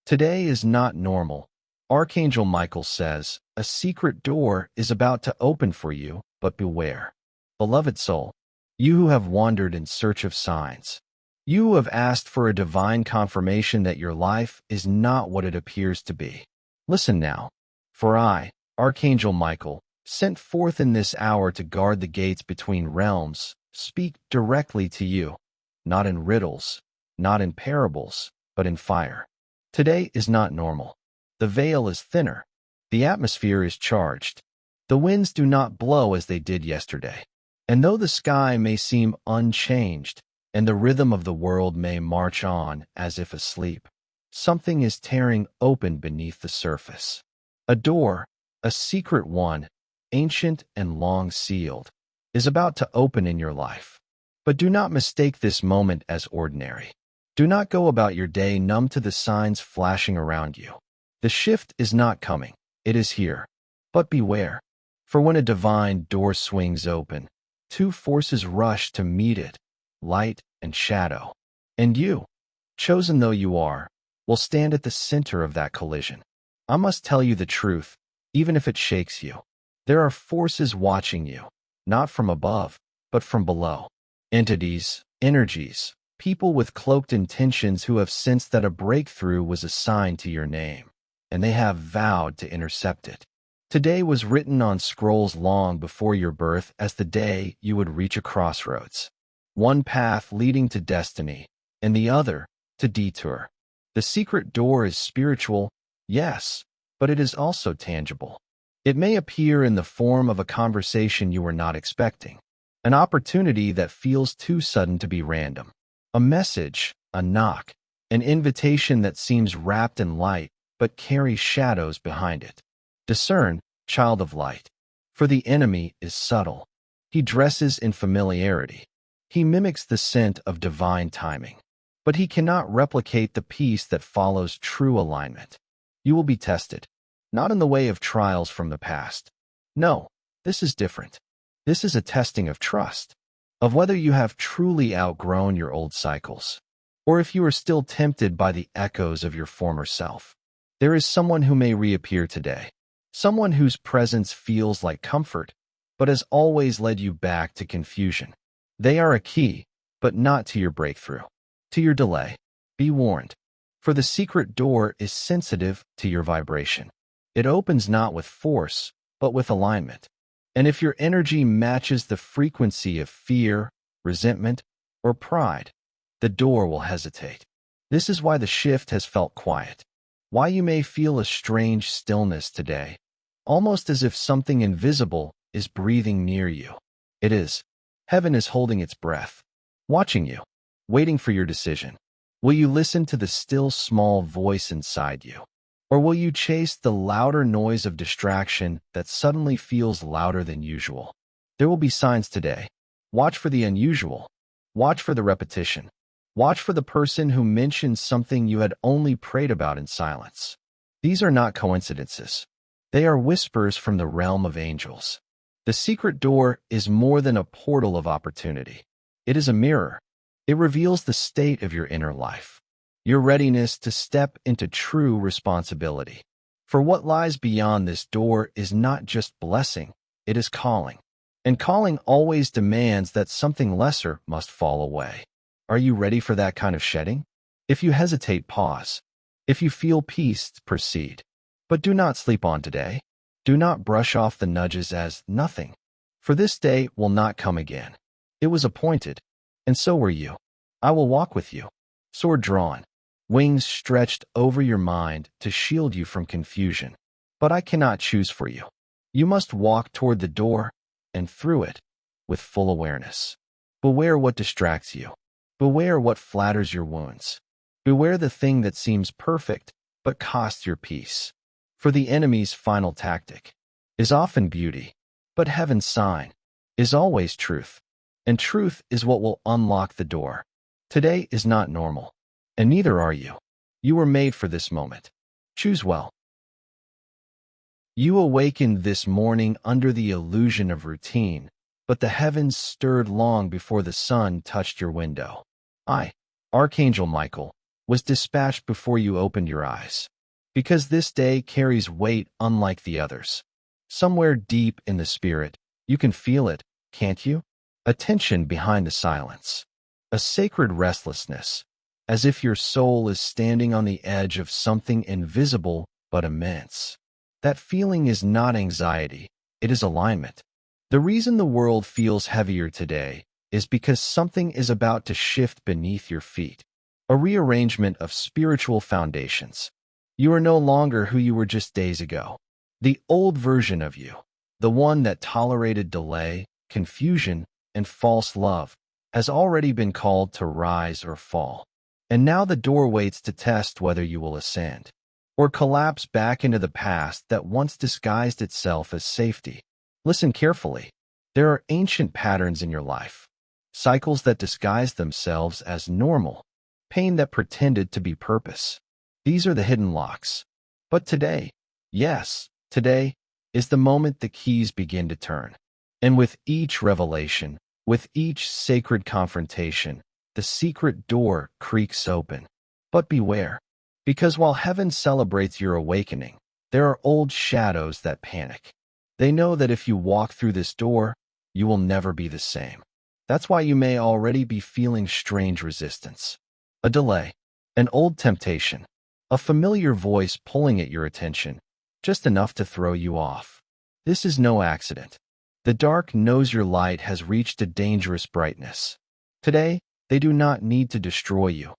Today is not normal. Archangel Michael says, a secret door is about to open for you, but beware. Beloved soul, you who have wandered in search of signs, you who have asked for a divine confirmation that your life is not what it appears to be. Listen now, for I, Archangel Michael, sent forth in this hour to guard the gates between realms, speak directly to you, not in riddles, not in parables, but in fire. Today is not normal. The veil is thinner. The atmosphere is charged. The winds do not blow as they did yesterday. And though the sky may seem unchanged, and the rhythm of the world may march on as if asleep, something is tearing open beneath the surface. A door, a secret one, ancient and long sealed, is about to open in your life. But do not mistake this moment as ordinary. Do not go about your day numb to the signs flashing around you. The shift is not coming, it is here. But beware, for when a divine door swings open, two forces rush to meet it, light and shadow. And you, chosen though you are, will stand at the center of that collision. I must tell you the truth, even if it shakes you. There are forces watching you, not from above, but from below. Entities, energies, people with cloaked intentions who have sensed that a breakthrough was assigned to your name, and they have vowed to intercept it. Today was written on scrolls long before your birth as the day you would reach a crossroads. One path leading to destiny, and the other to detour. The secret door is spiritual, yes, but it is also tangible. It may appear in the form of a conversation you were not expecting, an opportunity that feels too sudden to be random, a message, a knock, an invitation that seems wrapped in light but carries shadows behind it. Discern, child of light, for the enemy is subtle. He dresses in familiarity. He mimics the scent of divine timing, but he cannot replicate the peace that follows true alignment. You will be tested, not in the way of trials from the past. No, this is different. This is a testing of trust, of whether you have truly outgrown your old cycles, or if you are still tempted by the echoes of your former self. There is someone who may reappear today, someone whose presence feels like comfort, but has always led you back to confusion. They are a key, but not to your breakthrough, to your delay. Be warned, for the secret door is sensitive to your vibration. It opens not with force, but with alignment. And if your energy matches the frequency of fear, resentment, or pride, the door will hesitate. This is why the shift has felt quiet, why you may feel a strange stillness today, almost as if something invisible is breathing near you. It is. Heaven is holding its breath, watching you, waiting for your decision. Will you listen to the still small voice inside you? Or will you chase the louder noise of distraction that suddenly feels louder than usual? There will be signs today. Watch for the unusual. Watch for the repetition. Watch for the person who mentions something you had only prayed about in silence. These are not coincidences. They are whispers from the realm of angels. The secret door is more than a portal of opportunity. It is a mirror. It reveals the state of your inner life, your readiness to step into true responsibility. For what lies beyond this door is not just blessing, it is calling. And calling always demands that something lesser must fall away. Are you ready for that kind of shedding? If you hesitate, pause. If you feel peace, proceed. But do not sleep on today. Do not brush off the nudges as nothing, for this day will not come again. It was appointed, and so were you. I will walk with you, sword drawn, wings stretched over your mind to shield you from confusion. But I cannot choose for you. You must walk toward the door and through it with full awareness. Beware what distracts you. Beware what flatters your wounds. Beware the thing that seems perfect but costs your peace. For the enemy's final tactic is often beauty, but heaven's sign is always truth. And truth is what will unlock the door. Today is not normal, and neither are you. You were made for this moment. Choose well. You awakened this morning under the illusion of routine, but the heavens stirred long before the sun touched your window. I, Archangel Michael, was dispatched before you opened your eyes. Because this day carries weight unlike the others. Somewhere deep in the spirit, you can feel it, can't you? A tension behind the silence. A sacred restlessness, as if your soul is standing on the edge of something invisible but immense. That feeling is not anxiety, it is alignment. The reason the world feels heavier today is because something is about to shift beneath your feet. A rearrangement of spiritual foundations. You are no longer who you were just days ago. The old version of you, the one that tolerated delay, confusion, and false love, has already been called to rise or fall. And now the door waits to test whether you will ascend or collapse back into the past that once disguised itself as safety. Listen carefully. There are ancient patterns in your life, cycles that disguise themselves as normal, pain that pretended to be purpose. These are the hidden locks. But today, yes, today, is the moment the keys begin to turn. And with each revelation, with each sacred confrontation, the secret door creaks open. But beware, because while heaven celebrates your awakening, there are old shadows that panic. They know that if you walk through this door, you will never be the same. That's why you may already be feeling strange resistance. A delay, an old temptation, a familiar voice pulling at your attention, just enough to throw you off. This is no accident. The dark knows your light has reached a dangerous brightness. Today, they do not need to destroy you,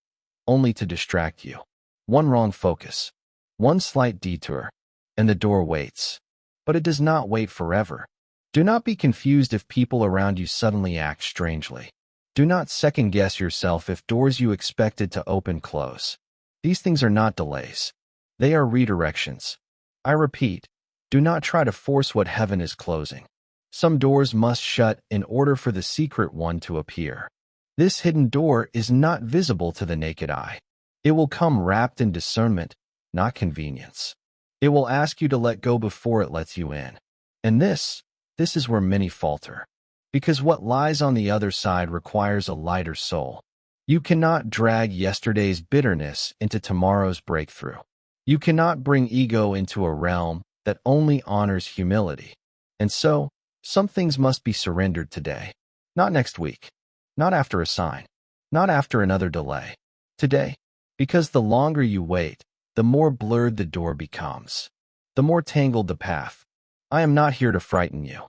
only to distract you. One wrong focus, one slight detour, and the door waits. But it does not wait forever. Do not be confused if people around you suddenly act strangely. Do not second-guess yourself if doors you expected to open close. These things are not delays. They are redirections. I repeat, do not try to force what heaven is closing. Some doors must shut in order for the secret one to appear. This hidden door is not visible to the naked eye. It will come wrapped in discernment, not convenience. It will ask you to let go before it lets you in. And this is where many falter. Because what lies on the other side requires a lighter soul. You cannot drag yesterday's bitterness into tomorrow's breakthrough. You cannot bring ego into a realm that only honors humility. And so, some things must be surrendered today. Not next week. Not after a sign. Not after another delay. Today. Because the longer you wait, the more blurred the door becomes. The more tangled the path. I am not here to frighten you.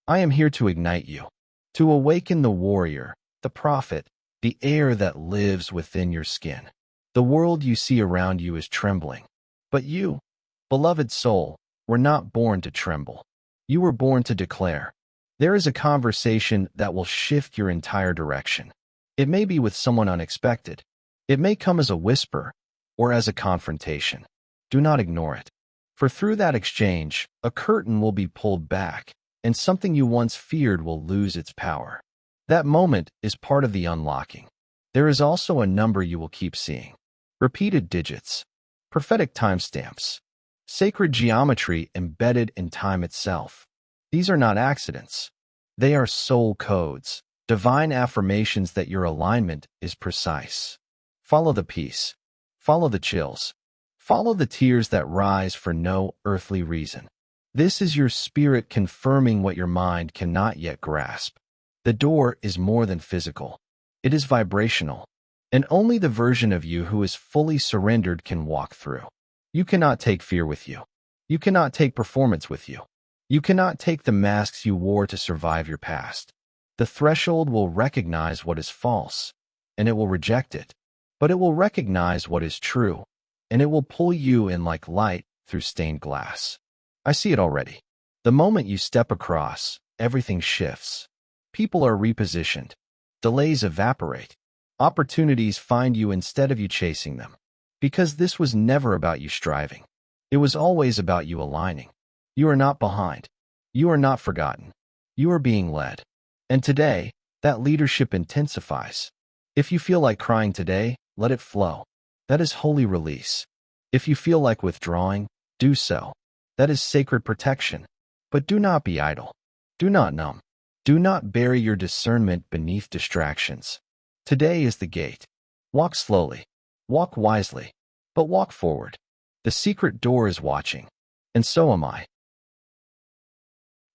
I am here to ignite you. To awaken the warrior, the prophet, the air that lives within your skin. The world you see around you is trembling. But you, beloved soul, were not born to tremble. You were born to declare. There is a conversation that will shift your entire direction. It may be with someone unexpected. It may come as a whisper or as a confrontation. Do not ignore it. For through that exchange, a curtain will be pulled back, and something you once feared will lose its power. That moment is part of the unlocking. There is also a number you will keep seeing. Repeated digits. Prophetic timestamps. Sacred geometry embedded in time itself. These are not accidents. They are soul codes, divine affirmations that your alignment is precise. Follow the peace. Follow the chills. Follow the tears that rise for no earthly reason. This is your spirit confirming what your mind cannot yet grasp. The door is more than physical. It is vibrational. And only the version of you who is fully surrendered can walk through. You cannot take fear with you. You cannot take performance with you. You cannot take the masks you wore to survive your past. The threshold will recognize what is false, and it will reject it. But it will recognize what is true, and it will pull you in like light through stained glass. I see it already. The moment you step across, everything shifts. People are repositioned. Delays evaporate. Opportunities find you instead of you chasing them. Because this was never about you striving. It was always about you aligning. You are not behind. You are not forgotten. You are being led. And today, that leadership intensifies. If you feel like crying today, let it flow. That is holy release. If you feel like withdrawing, do so. That is sacred protection. But do not be idle. Do not numb. Do not bury your discernment beneath distractions. Today is the gate. Walk slowly. Walk wisely, but walk forward. The secret door is watching, and so am I.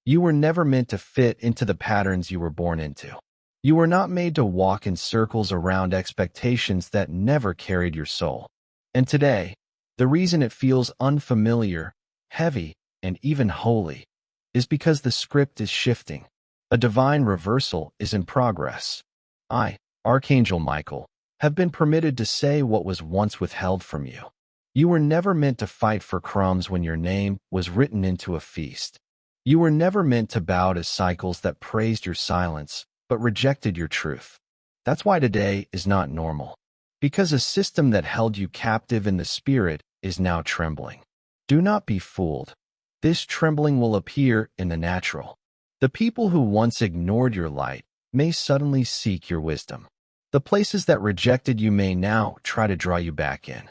You were never meant to fit into the patterns you were born into. You were not made to walk in circles around expectations that never carried your soul. And today, the reason it feels unfamiliar, heavy, and even holy is because the script is shifting. A divine reversal is in progress. I, Archangel Michael, have been permitted to say what was once withheld from you. You were never meant to fight for crumbs when your name was written into a feast. You were never meant to bow to cycles that praised your silence, but rejected your truth. That's why today is not normal. Because a system that held you captive in the spirit is now trembling. Do not be fooled. This trembling will appear in the natural. The people who once ignored your light may suddenly seek your wisdom. The places that rejected you may now try to draw you back in.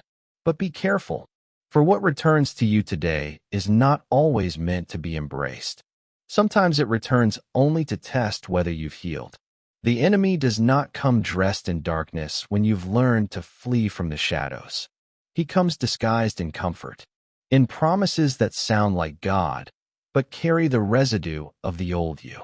But be careful, for what returns to you today is not always meant to be embraced. Sometimes it returns only to test whether you've healed. The enemy does not come dressed in darkness when you've learned to flee from the shadows. He comes disguised in comfort, in promises that sound like God, but carry the residue of the old you.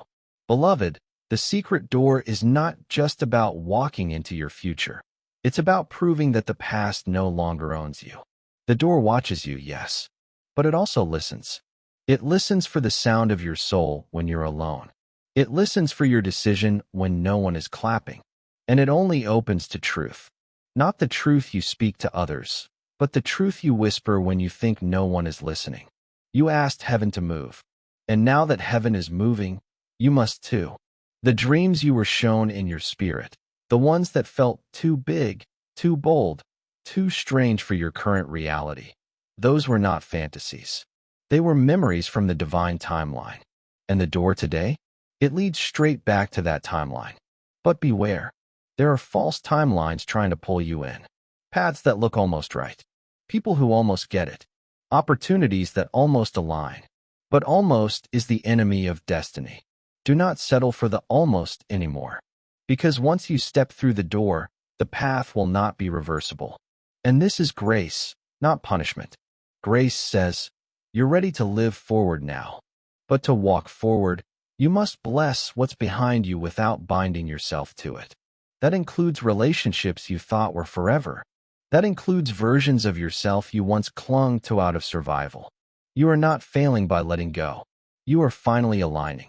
Beloved, the secret door is not just about walking into your future. It's about proving that the past no longer owns you. The door watches you, yes, but it also listens. It listens for the sound of your soul when you're alone. It listens for your decision when no one is clapping. And it only opens to truth. Not the truth you speak to others, but the truth you whisper when you think no one is listening. You asked heaven to move. And now that heaven is moving, you must too. The dreams you were shown in your spirit, the ones that felt too big, too bold, too strange for your current reality, those were not fantasies. They were memories from the divine timeline. And the door today? It leads straight back to that timeline. But beware. There are false timelines trying to pull you in. Paths that look almost right. People who almost get it. Opportunities that almost align. But almost is the enemy of destiny. Do not settle for the almost anymore. Because once you step through the door, the path will not be reversible. And this is grace, not punishment. Grace says, you're ready to live forward now. But to walk forward, you must bless what's behind you without binding yourself to it. That includes relationships you thought were forever. That includes versions of yourself you once clung to out of survival. You are not failing by letting go. You are finally aligning.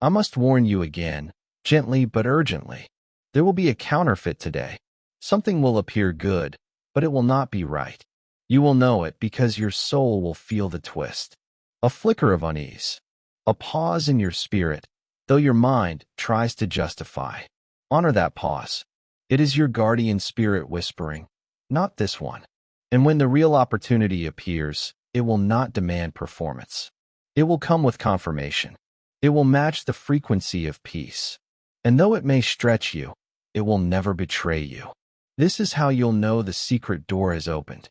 I must warn you again, gently but urgently. There will be a counterfeit today. Something will appear good, but it will not be right. You will know it because your soul will feel the twist. A flicker of unease. A pause in your spirit, though your mind tries to justify. Honor that pause. It is your guardian spirit whispering, not this one. And when the real opportunity appears, it will not demand performance. It will come with confirmation. It will match the frequency of peace. And though it may stretch you, it will never betray you. This is how you'll know the secret door has opened.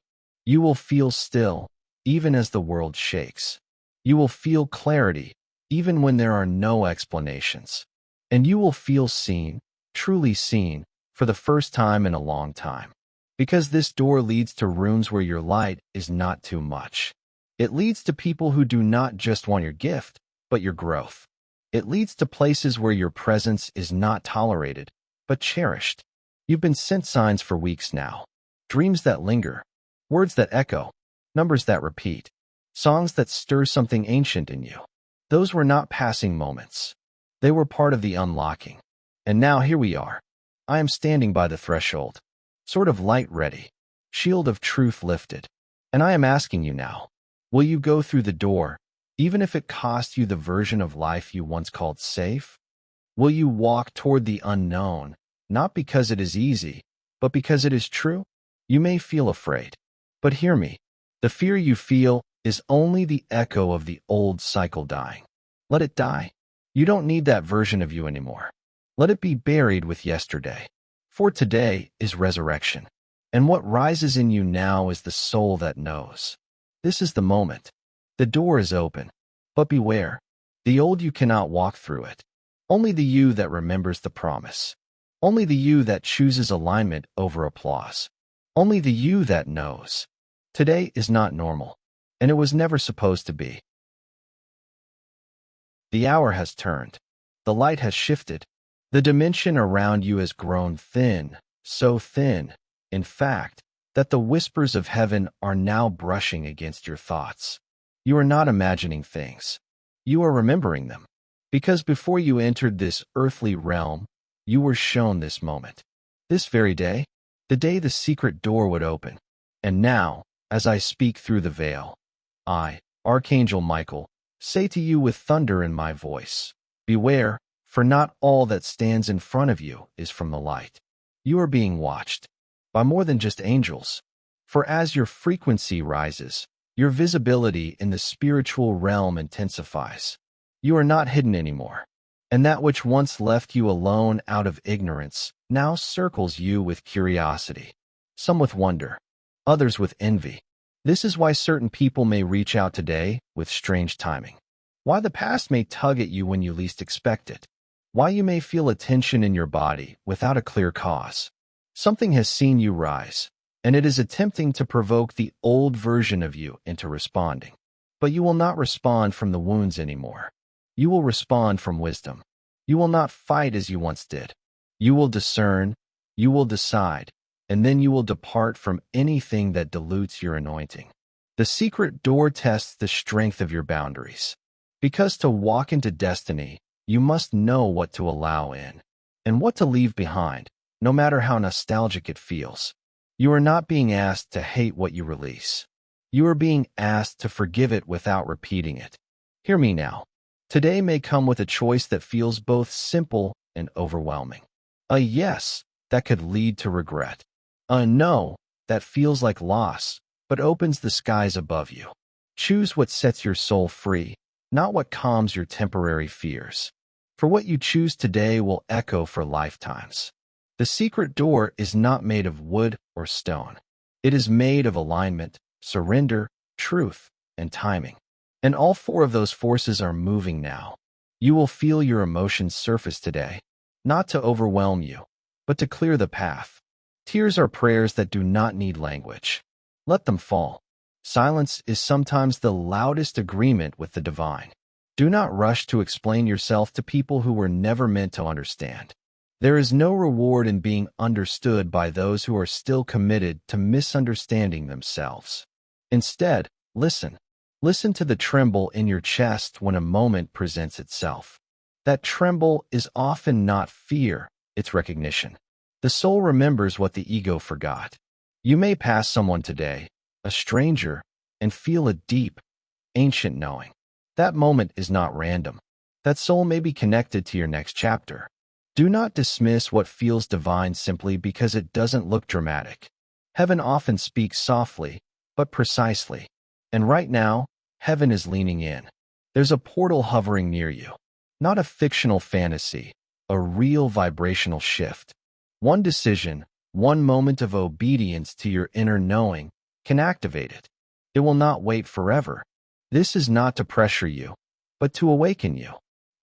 You will feel still, even as the world shakes. You will feel clarity, even when there are no explanations. And you will feel seen, truly seen, for the first time in a long time. Because this door leads to rooms where your light is not too much. It leads to people who do not just want your gift, but your growth. It leads to places where your presence is not tolerated, but cherished. You've been sent signs for weeks now. Dreams that linger, words that echo, numbers that repeat, songs that stir something ancient in you. Those were not passing moments. They were part of the unlocking. And now here we are. I am standing by the threshold, sort of light ready, shield of truth lifted. And I am asking you now, will you go through the door, even if it costs you the version of life you once called safe? Will you walk toward the unknown, not because it is easy, but because it is true? You may feel afraid, but hear me. The fear you feel is only the echo of the old cycle dying. Let it die. You don't need that version of you anymore. Let it be buried with yesterday. For today is resurrection. And what rises in you now is the soul that knows. This is the moment. The door is open. But beware. The old you cannot walk through it. Only the you that remembers the promise. Only the you that chooses alignment over applause. Only the you that knows. Today is not normal, and it was never supposed to be. The hour has turned. The light has shifted. The dimension around you has grown thin, so thin, in fact, that the whispers of heaven are now brushing against your thoughts. You are not imagining things. You are remembering them. Because before you entered this earthly realm, you were shown this moment. This very day, the day the secret door would open. And now, as I speak through the veil, I, Archangel Michael, say to you with thunder in my voice, beware, for not all that stands in front of you is from the light. You are being watched by more than just angels. For as your frequency rises, your visibility in the spiritual realm intensifies. You are not hidden anymore. And that which once left you alone out of ignorance now circles you with curiosity, some with wonder, others with envy. This is why certain people may reach out today with strange timing. Why the past may tug at you when you least expect it. Why you may feel a tension in your body without a clear cause. Something has seen you rise, and it is attempting to provoke the old version of you into responding. But you will not respond from the wounds anymore. You will respond from wisdom. You will not fight as you once did. You will discern, you will decide, and then you will depart from anything that dilutes your anointing. The secret door tests the strength of your boundaries. Because to walk into destiny, you must know what to allow in and what to leave behind, no matter how nostalgic it feels. You are not being asked to hate what you release. You are being asked to forgive it without repeating it. Hear me now. Today may come with a choice that feels both simple and overwhelming. A yes that could lead to regret. A no that feels like loss, but opens the skies above you. Choose what sets your soul free, not what calms your temporary fears. For what you choose today will echo for lifetimes. The secret door is not made of wood or stone. It is made of alignment, surrender, truth, and timing. And all four of those forces are moving now. You will feel your emotions surface today, not to overwhelm you, but to clear the path. Tears are prayers that do not need language. Let them fall. Silence is sometimes the loudest agreement with the divine. Do not rush to explain yourself to people who were never meant to understand. There is no reward in being understood by those who are still committed to misunderstanding themselves. Instead, listen. Listen to the tremble in your chest when a moment presents itself. That tremble is often not fear, it's recognition. The soul remembers what the ego forgot. You may pass someone today, a stranger, and feel a deep, ancient knowing. That moment is not random. That soul may be connected to your next chapter. Do not dismiss what feels divine simply because it doesn't look dramatic. Heaven often speaks softly, but precisely. And right now, heaven is leaning in. There's a portal hovering near you. Not a fictional fantasy, a real vibrational shift. One decision, one moment of obedience to your inner knowing can activate it. It will not wait forever. This is not to pressure you, but to awaken you.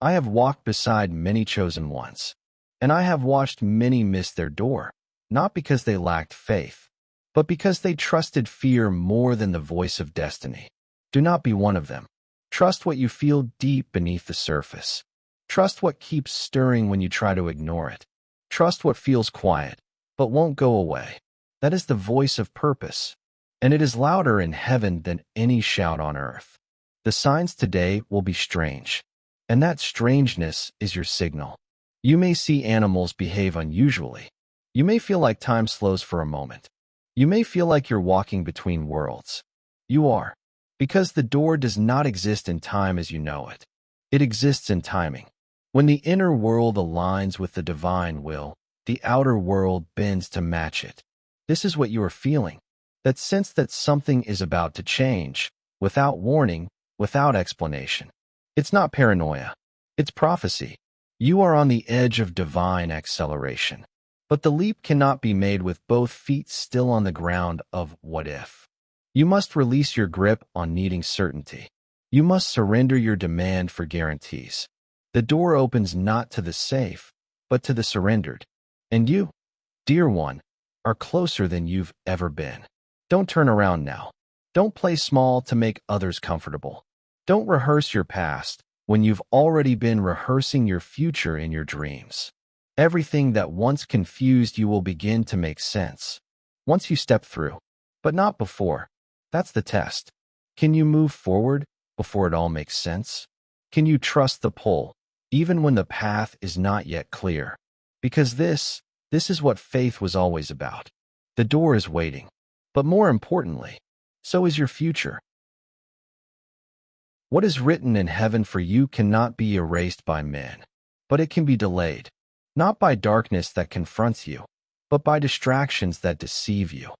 I have walked beside many chosen ones, and I have watched many miss their door, not because they lacked faith, but because they trusted fear more than the voice of destiny. Do not be one of them. Trust what you feel deep beneath the surface. Trust what keeps stirring when you try to ignore it. Trust what feels quiet, but won't go away. That is the voice of purpose, and it is louder in heaven than any shout on earth. The signs today will be strange, and that strangeness is your signal. You may see animals behave unusually. You may feel like time slows for a moment. You may feel like you're walking between worlds. You are, because the door does not exist in time as you know it. It exists in timing. When the inner world aligns with the divine will, the outer world bends to match it. This is what you are feeling. That sense that something is about to change, without warning, without explanation. It's not paranoia. It's prophecy. You are on the edge of divine acceleration. But the leap cannot be made with both feet still on the ground of what if. You must release your grip on needing certainty. You must surrender your demand for guarantees. The door opens not to the safe, but to the surrendered. And you, dear one, are closer than you've ever been. Don't turn around now. Don't play small to make others comfortable. Don't rehearse your past when you've already been rehearsing your future in your dreams. Everything that once confused you will begin to make sense once you step through, but not before. That's the test. Can you move forward before it all makes sense? Can you trust the pull, even when the path is not yet clear? Because this is what faith was always about. The door is waiting, but more importantly, so is your future. What is written in heaven for you cannot be erased by men, but it can be delayed, not by darkness that confronts you, but by distractions that deceive you.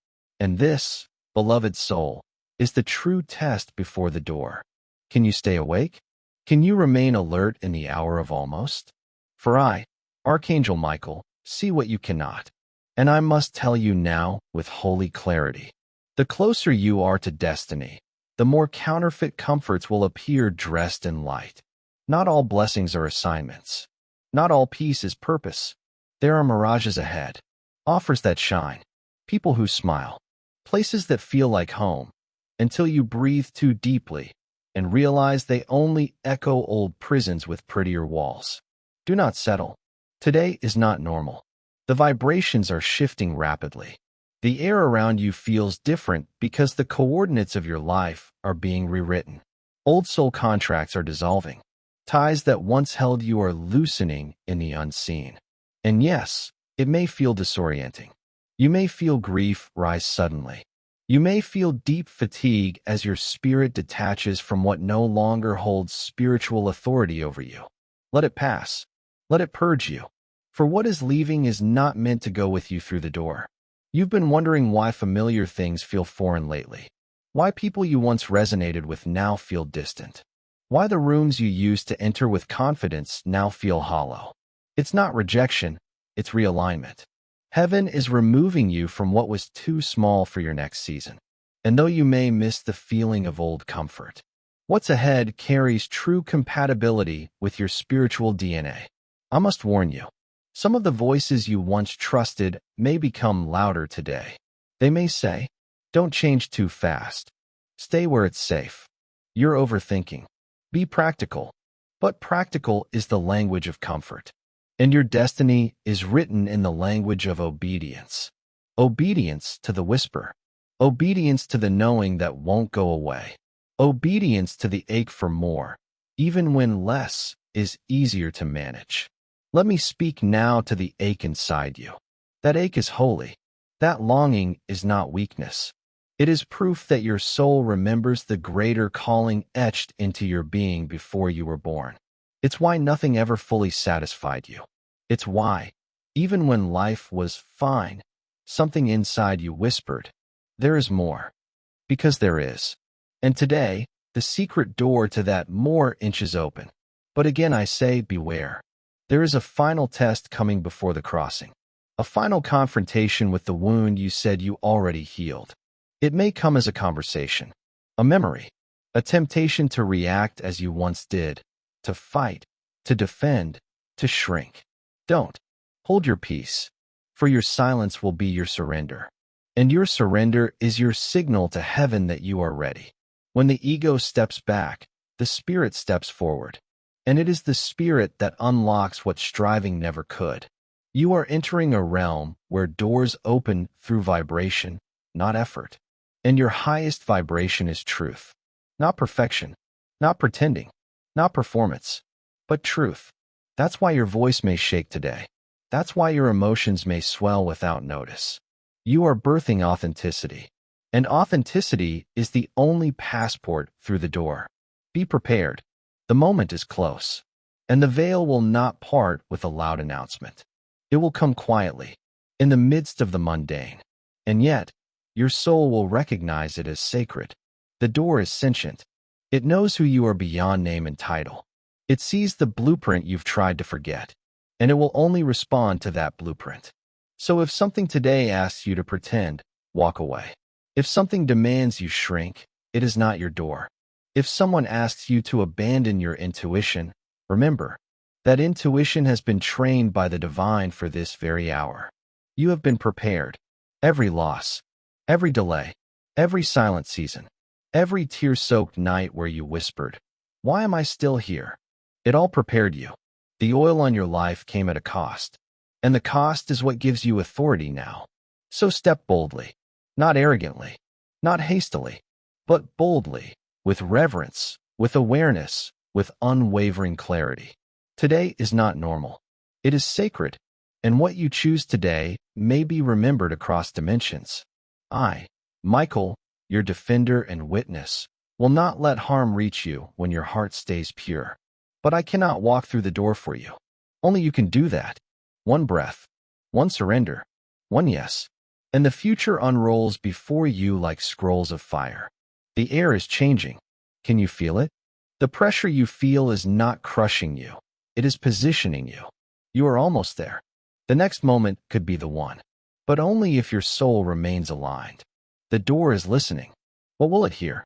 And this, beloved soul, is the true test before the door. Can you stay awake? Can you remain alert in the hour of almost? For I, Archangel Michael, see what you cannot. And I must tell you now with holy clarity. The closer you are to destiny, the more counterfeit comforts will appear dressed in light. Not all blessings are assignments. Not all peace is purpose. There are mirages ahead, offers that shine, people who smile, places that feel like home, until you breathe too deeply and realize they only echo old prisons with prettier walls. Do not settle. Today is not normal. The vibrations are shifting rapidly. The air around you feels different because the coordinates of your life are being rewritten. Old soul contracts are dissolving. Ties that once held you are loosening in the unseen. And yes, it may feel disorienting. You may feel grief rise suddenly. You may feel deep fatigue as your spirit detaches from what no longer holds spiritual authority over you. Let it pass. Let it purge you. For what is leaving is not meant to go with you through the door. You've been wondering why familiar things feel foreign lately. Why people you once resonated with now feel distant. Why the rooms you used to enter with confidence now feel hollow. It's not rejection, it's realignment. Heaven is removing you from what was too small for your next season. And though you may miss the feeling of old comfort, what's ahead carries true compatibility with your spiritual DNA. I must warn you, some of the voices you once trusted may become louder today. They may say, don't change too fast. Stay where it's safe. You're overthinking. Be practical. But practical is the language of comfort. And your destiny is written in the language of obedience. Obedience to the whisper. Obedience to the knowing that won't go away. Obedience to the ache for more, even when less is easier to manage. Let me speak now to the ache inside you. That ache is holy. That longing is not weakness. It is proof that your soul remembers the greater calling etched into your being before you were born. It's why nothing ever fully satisfied you. It's why, even when life was fine, something inside you whispered, there is more. Because there is. And today, the secret door to that more inches open. But again I say, beware. There is a final test coming before the crossing. A final confrontation with the wound you said you already healed. It may come as a conversation, a memory, a temptation to react as you once did, to fight, to defend, to shrink. Don't. Hold your peace, for your silence will be your surrender. And your surrender is your signal to heaven that you are ready. When the ego steps back, the spirit steps forward. And it is the spirit that unlocks what striving never could. You are entering a realm where doors open through vibration, not effort. And your highest vibration is truth. Not perfection, not pretending, not performance, but truth. That's why your voice may shake today. That's why your emotions may swell without notice. You are birthing authenticity. And authenticity is the only passport through the door. Be prepared. The moment is close. And the veil will not part with a loud announcement. It will come quietly, in the midst of the mundane. And yet, your soul will recognize it as sacred. The door is sentient. It knows who you are beyond name and title. It sees the blueprint you've tried to forget, and it will only respond to that blueprint. So if something today asks you to pretend, walk away. If something demands you shrink, it is not your door. If someone asks you to abandon your intuition, remember, that intuition has been trained by the divine for this very hour. You have been prepared. every loss, every delay, every silent season, every tear-soaked night where you whispered, "Why am I still here?" It all prepared you. The oil on your life came at a cost, and the cost is what gives you authority now. So step boldly, not arrogantly, not hastily, but boldly, with reverence, with awareness, with unwavering clarity. Today is not normal. It is sacred, and what you choose today may be remembered across dimensions. I, Michael, your defender and witness, will not let harm reach you when your heart stays pure. But I cannot walk through the door for you. Only you can do that. One breath, one surrender, one yes, and the future unrolls before you like scrolls of fire. The air is changing. Can you feel it? The pressure you feel is not crushing you. It is positioning you. You are almost there. The next moment could be the one, but only if your soul remains aligned. The door is listening. What will it hear?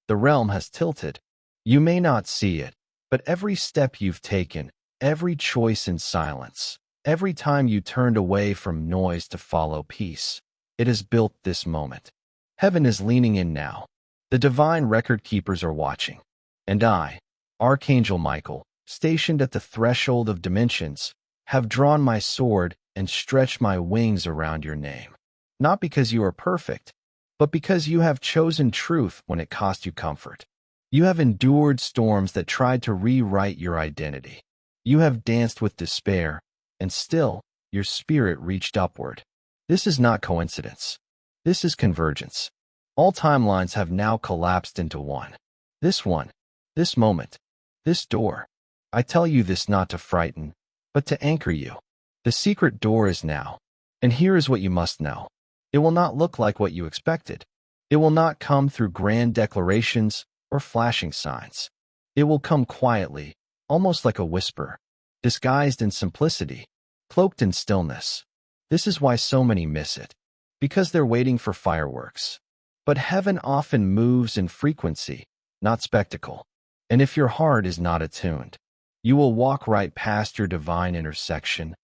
The realm has tilted. You may not see it, but every step you've taken, every choice in silence, every time you turned away from noise to follow peace, it has built this moment. Heaven is leaning in now. The divine record keepers are watching. And I, Archangel Michael, stationed at the threshold of dimensions, have drawn my sword and stretched my wings around your name. Not because you are perfect, but because you have chosen truth when it cost you comfort. You have endured storms that tried to rewrite your identity. You have danced with despair, and still, your spirit reached upward. This is not coincidence. This is convergence. All timelines have now collapsed into one. This moment, this door. I tell you this not to frighten, but to anchor you. The secret door is now, and here is what you must know. It will not look like what you expected. It will not come through grand declarations or flashing signs. It will come quietly, almost like a whisper, disguised in simplicity, cloaked in stillness. This is why so many miss it, because they're waiting for fireworks. But heaven often moves in frequency, not spectacle. And if your heart is not attuned, you will walk right past your divine intersection,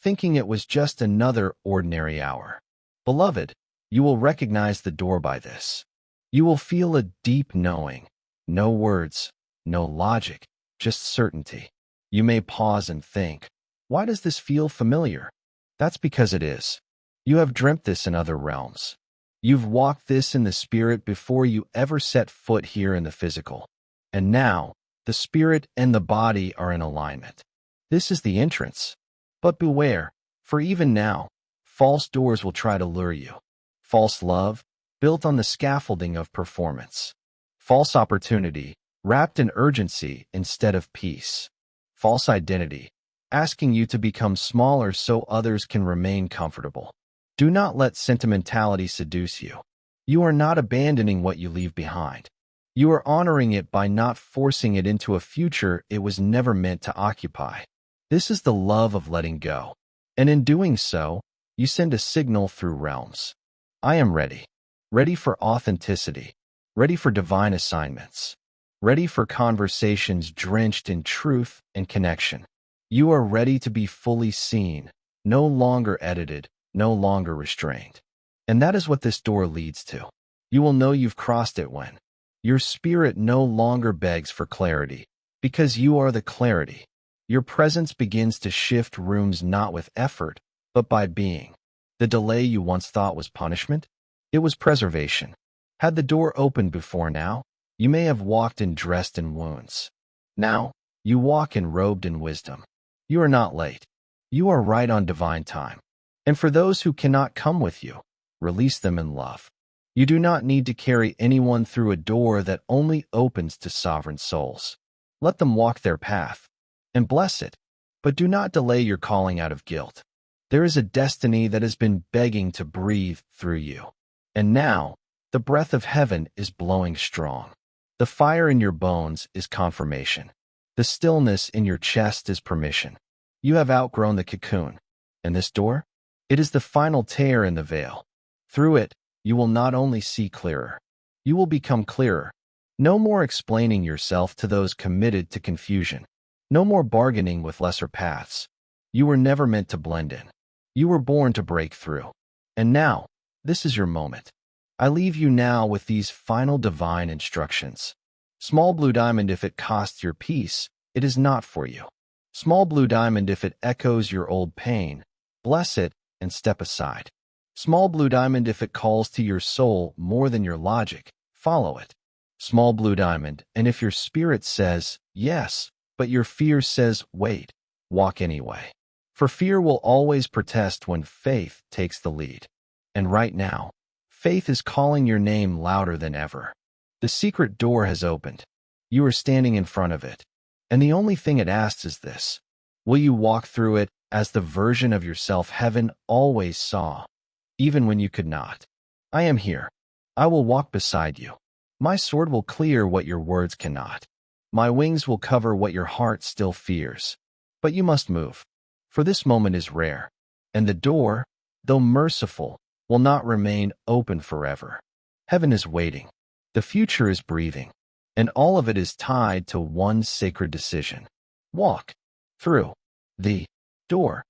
thinking it was just another ordinary hour. Beloved, you will recognize the door by this. You will feel a deep knowing, no words, no logic, just certainty. You may pause and think, why does this feel familiar? That's because it is. You have dreamt this in other realms. You've walked this in the spirit before you ever set foot here in the physical. And now, the spirit and the body are in alignment. This is the entrance. But beware, for even now, false doors will try to lure you. False love, built on the scaffolding of performance. False opportunity, wrapped in urgency instead of peace. False identity, asking you to become smaller so others can remain comfortable. Do not let sentimentality seduce you. You are not abandoning what you leave behind. You are honoring it by not forcing it into a future it was never meant to occupy. This is the love of letting go. And in doing so, you send a signal through realms. I am ready. Ready for authenticity. Ready for divine assignments. Ready for conversations drenched in truth and connection. You are ready to be fully seen, no longer edited, no longer restrained. And that is what this door leads to. You will know you've crossed it when your spirit no longer begs for clarity, because you are the clarity. Your presence begins to shift rooms not with effort, but by being. The delay you once thought was punishment, it was preservation. Had the door opened before now, you may have walked in dressed in wounds. Now, you walk in robed in wisdom. You are not late. You are right on divine time. And for those who cannot come with you, release them in love. You do not need to carry anyone through a door that only opens to sovereign souls. Let them walk their path, and bless it, but do not delay your calling out of guilt. There is a destiny that has been begging to breathe through you. And now, the breath of heaven is blowing strong. The fire in your bones is confirmation. The stillness in your chest is permission. You have outgrown the cocoon. And this door? It is the final tear in the veil. Through it, you will not only see clearer, you will become clearer. No more explaining yourself to those committed to confusion. No more bargaining with lesser paths. You were never meant to blend in. You were born to break through. And now, this is your moment. I leave you now with these final divine instructions. Small blue diamond, if it costs your peace, it is not for you. Small blue diamond, if it echoes your old pain, bless it and step aside. Small blue diamond, if it calls to your soul more than your logic, follow it. Small blue diamond, and if your spirit says yes, but your fear says wait, walk anyway. For fear will always protest when faith takes the lead. And right now, faith is calling your name louder than ever. The secret door has opened. You are standing in front of it. And the only thing it asks is this: will you walk through it as the version of yourself heaven always saw, even when you could not? I am here. I will walk beside you. My sword will clear what your words cannot. My wings will cover what your heart still fears. But you must move, for this moment is rare, and the door, though merciful, will not remain open forever. Heaven is waiting. The future is breathing, and all of it is tied to one sacred decision. Walk through the door.